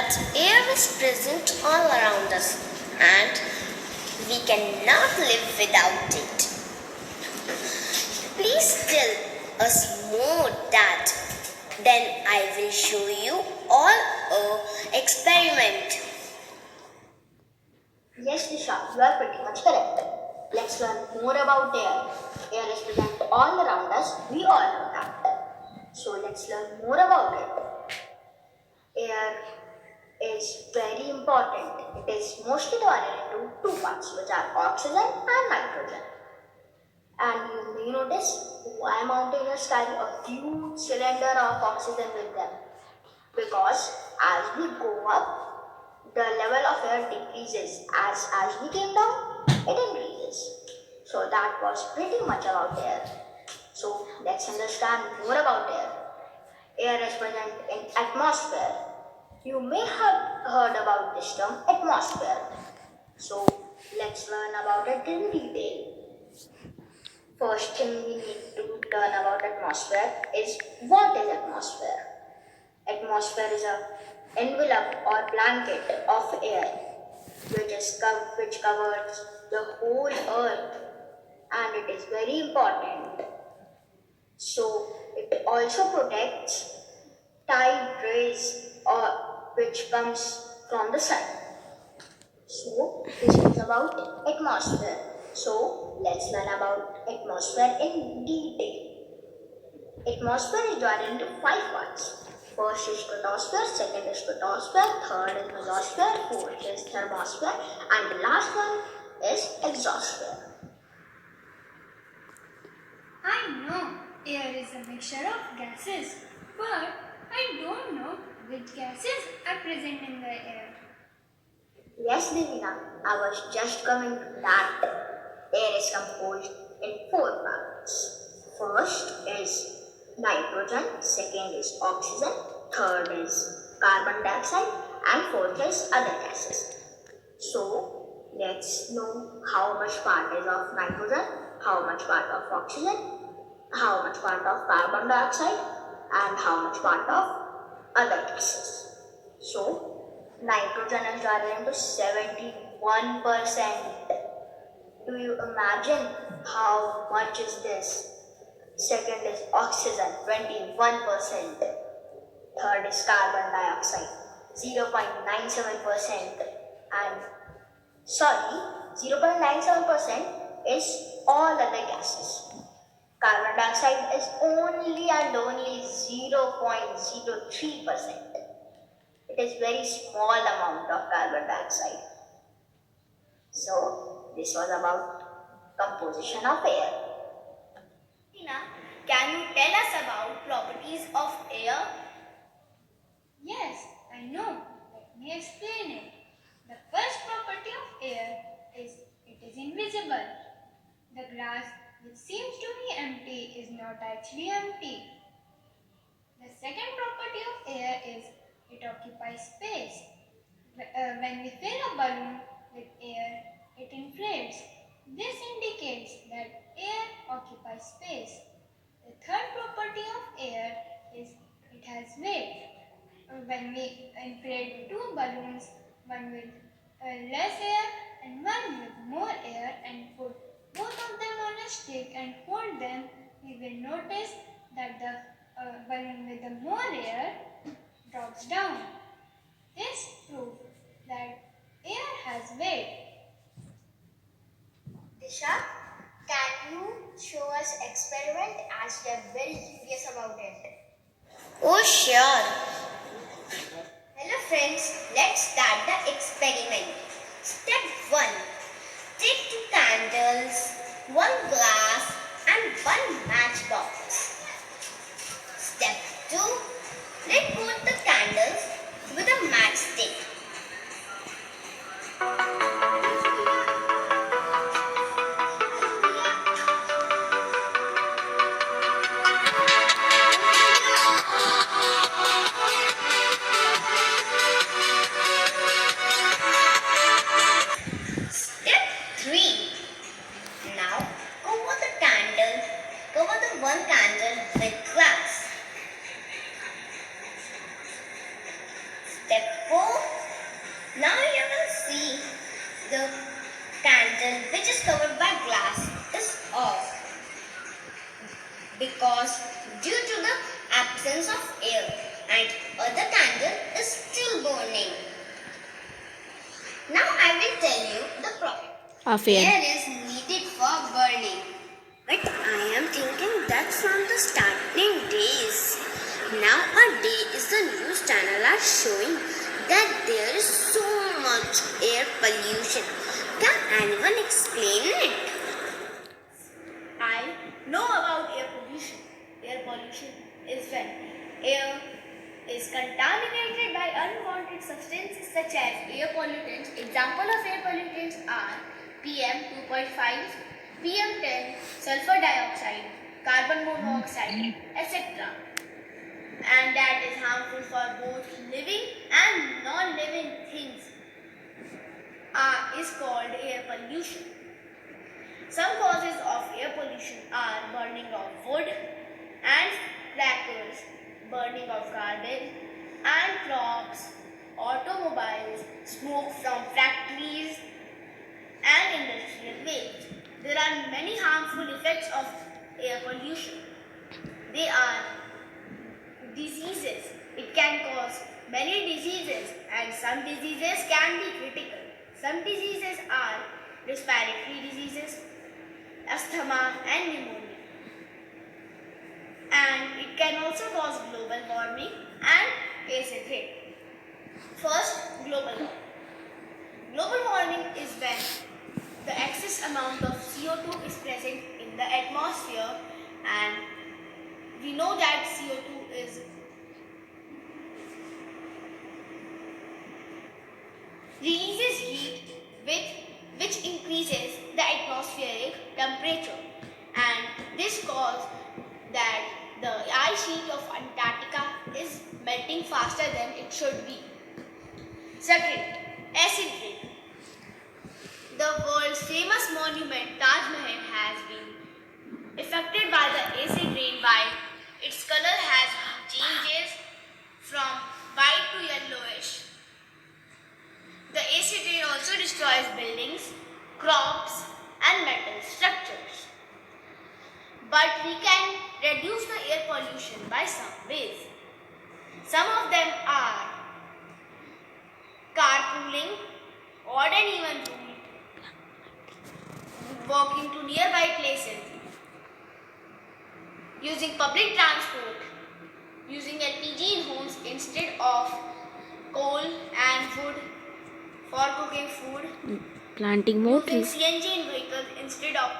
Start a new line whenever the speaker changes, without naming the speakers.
But air is present all around us and we cannot live without it. Please tell us more that. Then I will show you all a experiment.
Yes, Disha, you are pretty much correct. Let's learn more about air. Air is present all around us. We all know that. So let's learn more about it. Air is very important. It is mostly divided into two parts, which are oxygen and nitrogen. And you may notice why mountaineers carry a huge cylinder of oxygen with them. Because as we go up, the level of air decreases. As we came down, it increases. So that was pretty much about air. So let's understand more about air. Air is present in atmosphere. You may have heard about this term atmosphere. So let's learn about it in detail. First thing we need to learn about atmosphere is what is atmosphere. Atmosphere is a envelope or blanket of air which covers the whole earth, and it is very important. So it also protects tide rays or which comes from the sun. So this is about atmosphere. So let's learn about atmosphere in detail. Atmosphere is divided into five parts. First is stratosphere, second is photosphere, third is mesosphere, fourth is thermosphere, and the last one is exosphere.
I know air is a mixture of gases, but I don't know which gases are present in the air.
Yes, Divina, I was just coming to that. Air is composed in four parts. First is nitrogen, second is oxygen, third is carbon dioxide, and fourth is other gases. So let's know how much part is of nitrogen, how much part of oxygen, how much part of carbon dioxide, and how much part of other gases. So nitrogen is divided into 71%. Do you imagine how much is this? Second is oxygen, 21%. Third is carbon dioxide, 0.97%. And 0.97% is all other gases. Carbon dioxide is only and only 0.03%. It is very small amount of carbon dioxide. So this was about composition of air.
Tina, can you tell us about properties of air?
Yes, I know. Let me explain it. The first property of air is it is invisible. The glass, which seems to be empty, is not actually empty. The second property of air is it occupies space. When we fill a balloon with air, it inflates. This indicates that air occupies space. The third property of air is it has weight. When we inflate two balloons, one with less air and one with more air, and put both of them on a stick and hold them, we will notice that the balloon with the more air drops down. This proves that air has weight.
Disha, can you show us experiment as we are very curious about it?
Oh, sure.
Hello friends, let's start the experiment. Step 1. Take 2 candles, 1 glass and 1 matchbox. Step 2. Lit both the candles with a matchstick. Step 3. Now cover the one candle with glass.
Oh, now you will see the candle which is covered by glass is off because due to the absence of air and other candle is still burning. Now I will tell you the problem.
Affair.
Air is needed for burning. But I am thinking that's from the starting days. Nowadays the news channel are showing that there is so much air pollution. Can anyone explain it?
I know about air pollution. Air pollution is when air is contaminated by unwanted substances such as air pollutants. Example of air pollutants are PM 2.5, PM10, sulfur dioxide, carbon monoxide, etc. And that is harmful for both living and non-living things. Is called air pollution. Some causes of air pollution are burning of wood and crackers, burning of garbage and crops, automobiles, smoke from factories and industrial waste. There are many harmful effects of air pollution. They are diseases. It can cause many diseases and some diseases can be critical. Some diseases are respiratory diseases, asthma and pneumonia. And it can also cause global warming and acid rain. First, global warming. Global warming is when the excess amount of CO2 is present in the atmosphere, and we know that CO2 is releases heat which increases the atmospheric temperature, and this causes that the ice sheet of Antarctica is melting faster than it should be. Second, acid rain. The world's famous monument Taj Mahal has been affected by the acid rain by its color has changes from white to yellowish. The acid rain also destroys buildings, crops and metal structures. But we can reduce the air pollution by some ways. Some of them are carpooling, odd and even rule, walking to nearby places, using public transport, using LPG in homes instead of coal and wood for cooking food,
Planting more
using
trees.
CNG in vehicles instead of